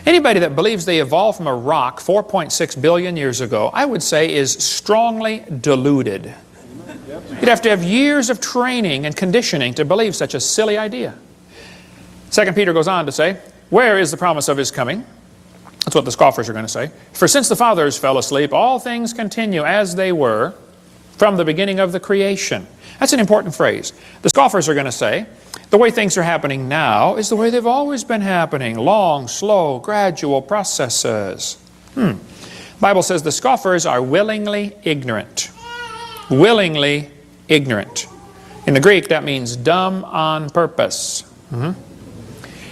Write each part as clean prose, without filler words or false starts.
Anybody that believes they evolved from a rock 4.6 billion years ago, I would say is strongly deluded. You'd have to have years of training and conditioning to believe such a silly idea. 2 Peter goes on to say, where is the promise of his coming? That's what the scoffers are going to say. For since the fathers fell asleep, all things continue as they were from the beginning of the creation. That's an important phrase. The scoffers are going to say, the way things are happening now is the way they've always been happening. Long, slow, gradual processes. The Bible says the scoffers are willingly ignorant. Willingly ignorant. In the Greek, that means dumb on purpose.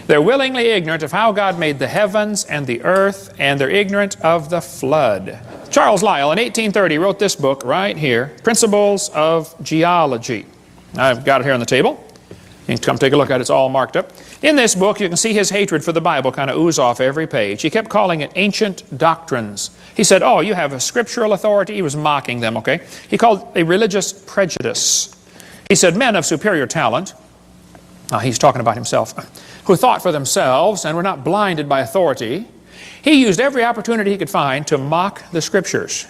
They're willingly ignorant of how God made the heavens and the earth, and they're ignorant of the flood. Charles Lyell in 1830 wrote this book right here, Principles of Geology. I've got it here on the table. You can come take a look at it. It's all marked up. In this book, you can see his hatred for the Bible kind of ooze off every page. He kept calling it ancient doctrines. He said, oh, you have a scriptural authority. He was mocking them, okay? He called a religious prejudice. He said, men of superior talent, he's talking about himself, who thought for themselves and were not blinded by authority, he used every opportunity he could find to mock the Scriptures.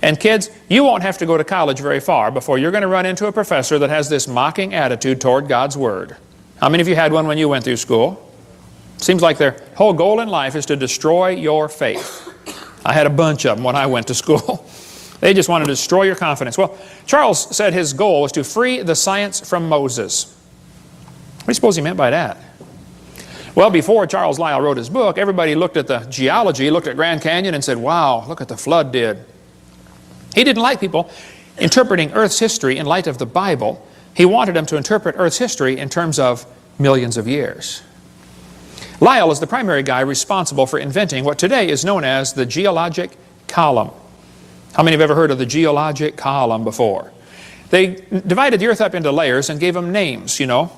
And kids, you won't have to go to college very far before you're going to run into a professor that has this mocking attitude toward God's Word. How many of you had one when you went through school? Seems like their whole goal in life is to destroy your faith. I had a bunch of them when I went to school. They just wanted to destroy your confidence. Well, Charles said his goal was to free the science from Moses. What do you suppose he meant by that? Well, before Charles Lyell wrote his book, everybody looked at the geology, looked at Grand Canyon and said, wow, look what the flood did. He didn't like people interpreting Earth's history in light of the Bible. He wanted them to interpret Earth's history in terms of millions of years. Lyell is the primary guy responsible for inventing what today is known as the geologic column. How many have ever heard of the geologic column before? They divided the Earth up into layers and gave them names, you know.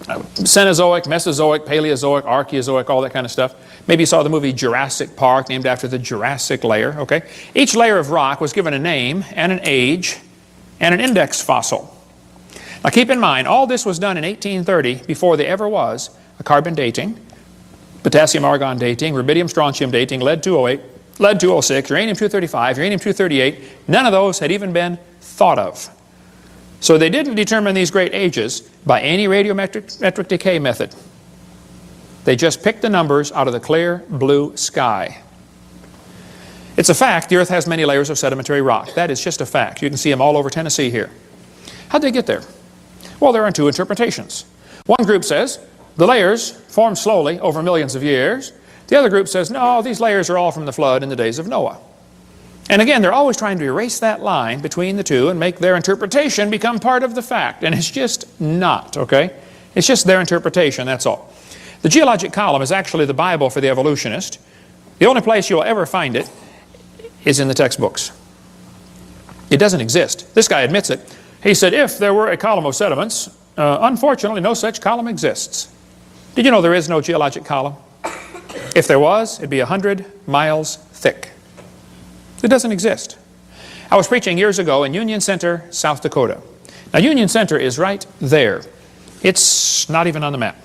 Cenozoic, Mesozoic, Paleozoic, Archaeozoic, all that kind of stuff. Maybe you saw the movie Jurassic Park, named after the Jurassic layer, okay? Each layer of rock was given a name and an age and an index fossil. Now keep in mind, all this was done in 1830 before there ever was a carbon dating, potassium-argon dating, rubidium-strontium dating, lead-208, lead-206, uranium-235, uranium-238. None of those had even been thought of. So they didn't determine these great ages by any radiometric decay method. They just picked the numbers out of the clear blue sky. It's a fact the Earth has many layers of sedimentary rock. That is just a fact. You can see them all over Tennessee here. How'd they get there? Well, there are two interpretations. One group says the layers formed slowly over millions of years. The other group says, no, these layers are all from the flood in the days of Noah. And again, they're always trying to erase that line between the two and make their interpretation become part of the fact. And it's just not, okay? It's just their interpretation, that's all. The geologic column is actually the Bible for the evolutionist. The only place you'll ever find it is in the textbooks. It doesn't exist. This guy admits it. He said, if there were a column of sediments, unfortunately no such column exists. Did you know there is no geologic column? If there was, it'd be 100 miles thick. It doesn't exist. I was preaching years ago in Union Center, South Dakota. Now Union Center is right there. It's not even on the map.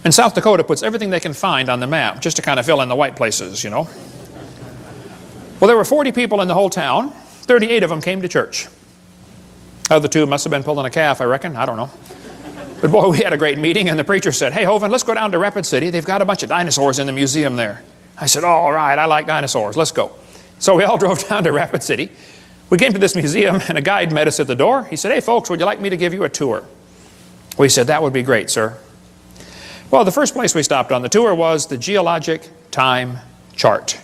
And South Dakota puts everything they can find on the map just to kind of fill in the white places, you know. Well, there were 40 people in the whole town. 38 of them came to church. Other two must have been pulling a calf, I reckon. I don't know. But boy, we had a great meeting, and the preacher said, hey, Hovind, let's go down to Rapid City. They've got a bunch of dinosaurs in the museum there. I said, oh, all right, I like dinosaurs. Let's go. So we all drove down to Rapid City. We came to this museum, and a guide met us at the door. He said, hey, folks, would you like me to give you a tour? We said, that would be great, sir. Well, the first place we stopped on the tour was the geologic time chart.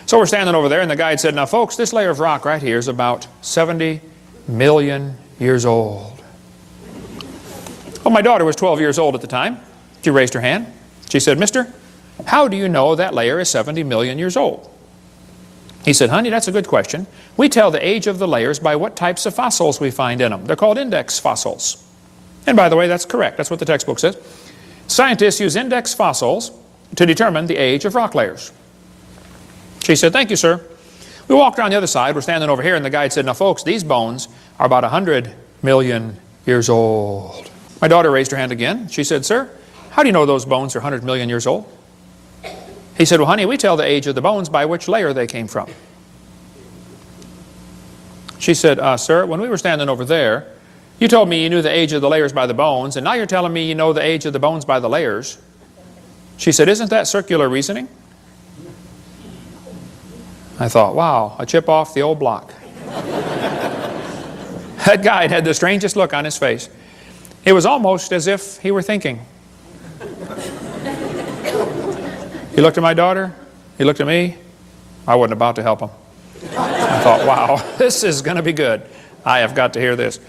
So we're standing over there, and the guide said, now, folks, this layer of rock right here is about 70 million years old. Well, my daughter was 12 years old at the time. She raised her hand. She said, mister, how do you know that layer is 70 million years old? He said, honey, that's a good question. We tell the age of the layers by what types of fossils we find in them. They're called index fossils. And by the way, that's correct. That's what the textbook says. Scientists use index fossils to determine the age of rock layers. She said, thank you, sir. We walked around the other side. We're standing over here, and the guide said, now, folks, these bones are about 100 million years old. My daughter raised her hand again. She said, sir, how do you know those bones are 100 million years old? He said, well, honey, we tell the age of the bones by which layer they came from. She said, sir, when we were standing over there, you told me you knew the age of the layers by the bones, and now you're telling me you know the age of the bones by the layers. She said, isn't that circular reasoning? I thought, wow, a chip off the old block. That guy had the strangest look on his face. It was almost as if he were thinking. He looked at my daughter. He looked at me. I wasn't about to help him. I thought, wow, this is going to be good. I have got to hear this.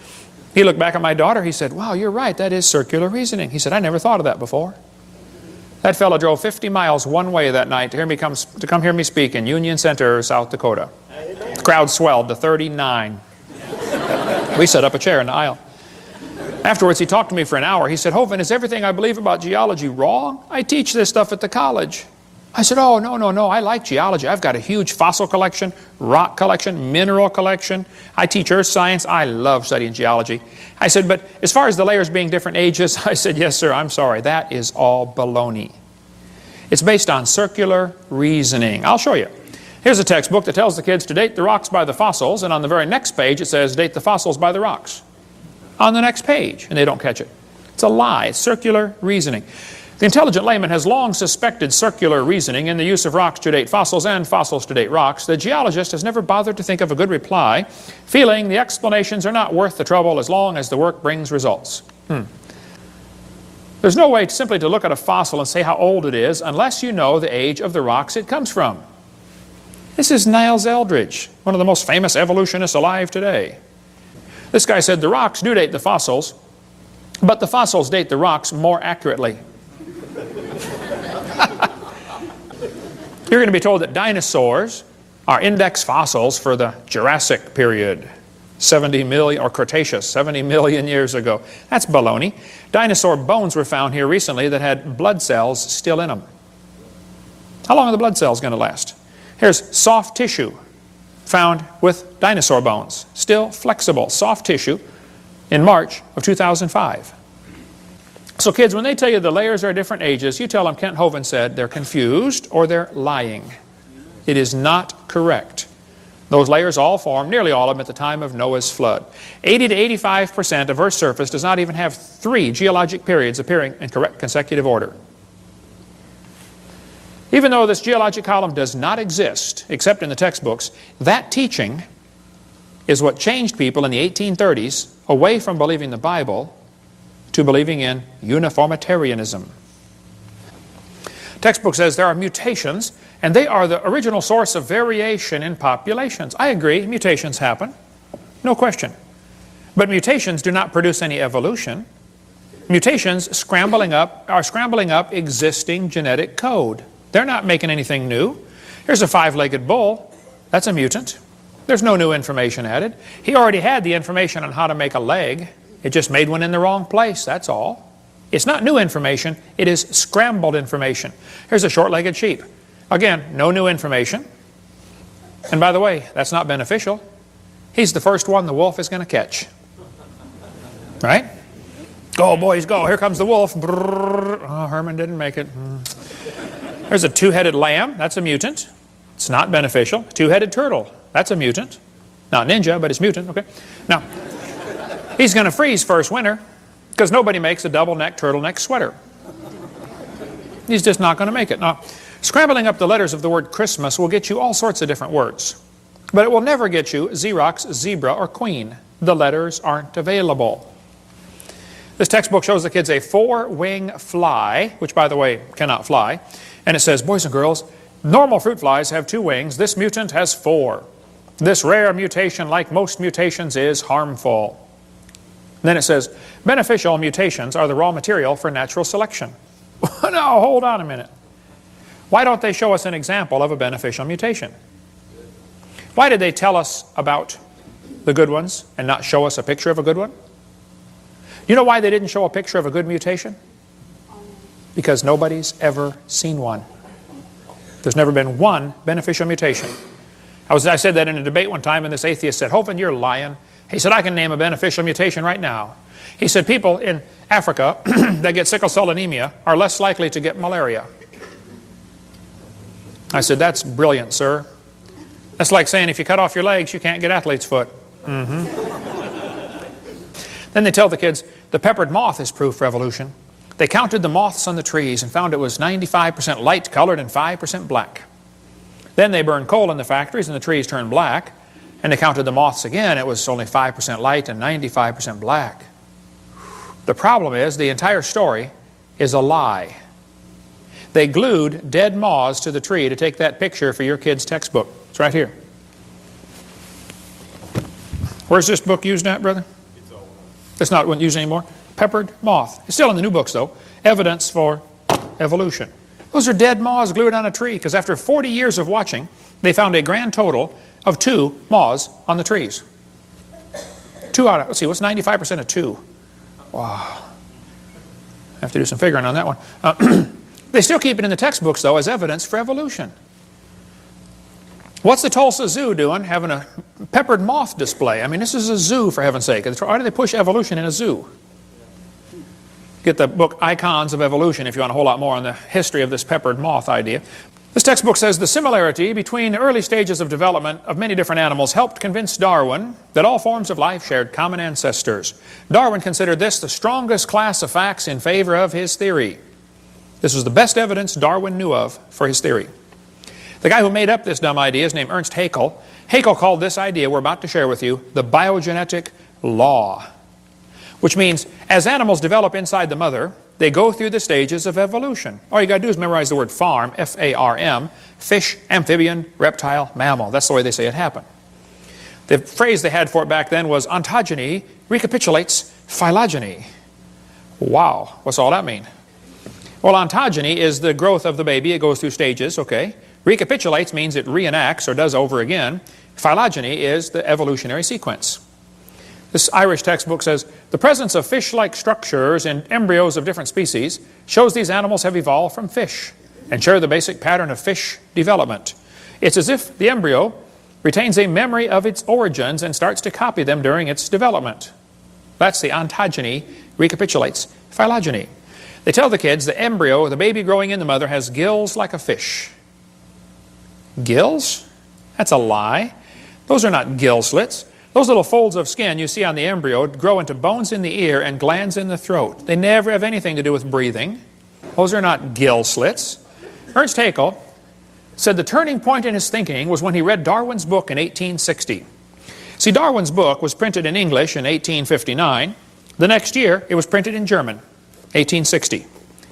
He looked back at my daughter. He said, wow, you're right. That is circular reasoning. He said, I never thought of that before. That fellow drove 50 miles one way that night to come hear me speak in Union Center, South Dakota. The crowd swelled to 39. We set up a chair in the aisle. Afterwards, he talked to me for an hour. He said, Hovind, is everything I believe about geology wrong? I teach this stuff at the college. I said, oh, no, I like geology. I've got a huge fossil collection, rock collection, mineral collection. I teach earth science. I love studying geology. I said, but as far as the layers being different ages, I said, yes, sir, I'm sorry. That is all baloney. It's based on circular reasoning. I'll show you. Here's a textbook that tells the kids to date the rocks by the fossils, and on the very next page it says date the fossils by the rocks. On the next page, and they don't catch it. It's a lie. It's circular reasoning. The intelligent layman has long suspected circular reasoning in the use of rocks to date fossils and fossils to date rocks. The geologist has never bothered to think of a good reply, feeling the explanations are not worth the trouble as long as the work brings results. There's no way simply to look at a fossil and say how old it is unless you know the age of the rocks it comes from. This is Niles Eldredge, one of the most famous evolutionists alive today. This guy said the rocks do date the fossils, but the fossils date the rocks more accurately. You're going to be told that dinosaurs are index fossils for the Jurassic period, 70 million, or Cretaceous, 70 million years ago. That's baloney. Dinosaur bones were found here recently that had blood cells still in them. How long are the blood cells going to last? Here's soft tissue found with dinosaur bones, still flexible, soft tissue, in March of 2005. So kids, when they tell you the layers are different ages, you tell them Kent Hovind said they're confused or they're lying. It is not correct. Those layers all formed, nearly all of them, at the time of Noah's flood. 80 to 85% of Earth's surface does not even have 3 geologic periods appearing in correct consecutive order. Even though this geologic column does not exist, except in the textbooks, that teaching is what changed people in the 1830s away from believing the Bible to believing in uniformitarianism. Textbook says there are mutations, and they are the original source of variation in populations. I agree, mutations happen, no question. But mutations do not produce any evolution. Mutations are scrambling up existing genetic code. They're not making anything new. Here's a 5-legged bull. That's a mutant. There's no new information added. He already had the information on how to make a leg. It just made one in the wrong place, that's all. It's not new information, it is scrambled information. Here's a short-legged sheep. Again, no new information. And by the way, that's not beneficial. He's the first one the wolf is going to catch. Right? Go, boys, go. Here comes the wolf. Brrr. Oh, Herman didn't make it. There's a 2-headed lamb. That's a mutant. It's not beneficial. 2-headed turtle. That's a mutant. Not ninja, but it's mutant. Okay. Now, he's going to freeze first winter because nobody makes a double-neck turtleneck sweater. He's just not going to make it. Now, scrambling up the letters of the word Christmas will get you all sorts of different words. But it will never get you Xerox, zebra, or queen. The letters aren't available. This textbook shows the kids a 4-wing fly, which, by the way, cannot fly. And it says, boys and girls, normal fruit flies have 2 wings. This mutant has 4. This rare mutation, like most mutations, is harmful. Then it says, beneficial mutations are the raw material for natural selection. Now, hold on a minute. Why don't they show us an example of a beneficial mutation? Why did they tell us about the good ones and not show us a picture of a good one? You know why they didn't show a picture of a good mutation? Because nobody's ever seen one. There's never been one beneficial mutation. I said that in a debate one time, and this atheist said, Hovind, you're lying. He said, I can name a beneficial mutation right now. He said, people in Africa that get sickle cell anemia are less likely to get malaria. I said, that's brilliant, sir. That's like saying if you cut off your legs, you can't get athlete's foot. Then they tell the kids, the peppered moth is proof for evolution. They counted the moths on the trees and found it was 95% light colored and 5% black. Then they burned coal in the factories and the trees turned black. And they counted the moths again. It was only 5% light and 95% black. The problem is the entire story is a lie. They glued dead moths to the tree to take that picture for your kid's textbook. It's right here. Where's this book used at, brother? It's not used anymore. Peppered moth. It's still in the new books, though. Evidence for evolution. Those are dead moths glued on a tree because after 40 years of watching, they found a grand total of 2 moths on the trees. 2 out of, let's see, what's 95% of 2? Wow. I have to do some figuring on that one. They still keep it in the textbooks, though, as evidence for evolution. What's the Tulsa Zoo doing having a peppered moth display? I mean, this is a zoo, for heaven's sake. Why do they push evolution in a zoo? Get the book Icons of Evolution if you want a whole lot more on the history of this peppered moth idea. This textbook says the similarity between the early stages of development of many different animals helped convince Darwin that all forms of life shared common ancestors. Darwin considered this the strongest class of facts in favor of his theory. This was the best evidence Darwin knew of for his theory. The guy who made up this dumb idea is named Ernst Haeckel. Haeckel called this idea we're about to share with you the biogenetic law, which means as animals develop inside the mother, they go through the stages of evolution. All you got to do is memorize the word farm, F-A-R-M, fish, amphibian, reptile, mammal. That's the way they say it happened. The phrase they had for it back then was ontogeny recapitulates phylogeny. Wow, what's all that mean? Well, ontogeny is the growth of the baby. It goes through stages, okay? Recapitulates means it reenacts or does over again. Phylogeny is the evolutionary sequence. This Irish textbook says, the presence of fish-like structures in embryos of different species shows these animals have evolved from fish and share the basic pattern of fish development. It's as if the embryo retains a memory of its origins and starts to copy them during its development. That's the ontogeny recapitulates phylogeny. They tell the kids the embryo, the baby growing in the mother, has gills like a fish. Gills? That's a lie. Those are not gill slits. Those little folds of skin you see on the embryo grow into bones in the ear and glands in the throat. They never have anything to do with breathing. Those are not gill slits. Ernst Haeckel said the turning point in his thinking was when he read Darwin's book in 1860. See, Darwin's book was printed in English in 1859. The next year, it was printed in German, 1860.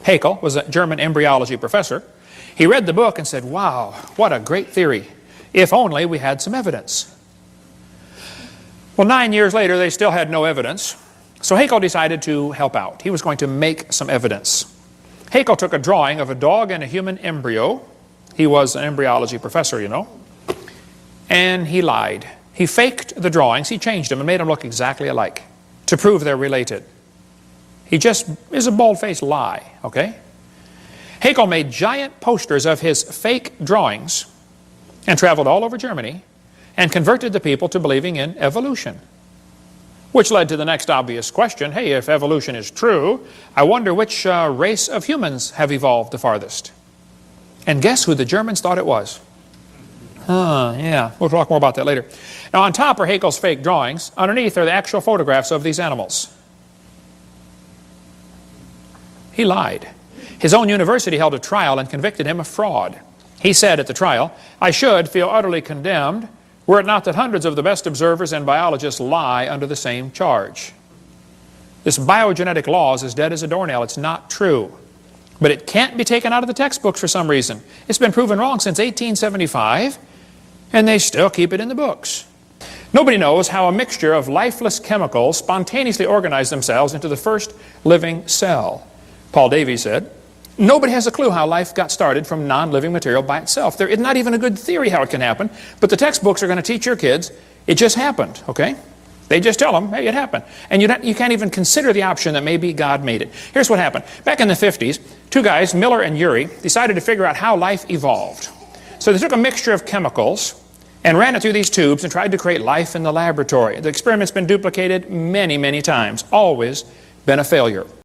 Haeckel was a German embryology professor. He read the book and said, wow, what a great theory. If only we had some evidence. Well, 9 years later, they still had no evidence. So Haeckel decided to help out. He was going to make some evidence. Haeckel took a drawing of a dog and a human embryo. He was an embryology professor, you know. And he lied. He faked the drawings. He changed them and made them look exactly alike to prove they're related. He just is a bald-faced lie, okay? Haeckel made giant posters of his fake drawings and traveled all over Germany and converted the people to believing in evolution. Which led to the next obvious question, hey, if evolution is true, I wonder which race of humans have evolved the farthest. And guess who the Germans thought it was? Yeah, we'll talk more about that later. Now on top are Haeckel's fake drawings. Underneath are the actual photographs of these animals. He lied. His own university held a trial and convicted him of fraud. He said at the trial, I should feel utterly condemned were it not that hundreds of the best observers and biologists lie under the same charge. This biogenetic law is as dead as a doornail. It's not true. But it can't be taken out of the textbooks for some reason. It's been proven wrong since 1875, and they still keep it in the books. Nobody knows how a mixture of lifeless chemicals spontaneously organize themselves into the first living cell. Paul Davies said, nobody has a clue how life got started from non-living material by itself. There is not even a good theory how it can happen, but the textbooks are going to teach your kids it just happened, okay? They just tell them, hey, it happened. And you can't even consider the option that maybe God made it. Here's what happened. Back in the 50s, two guys, Miller and Urey, decided to figure out how life evolved. So they took a mixture of chemicals and ran it through these tubes and tried to create life in the laboratory. The experiment's been duplicated many, many times, always been a failure.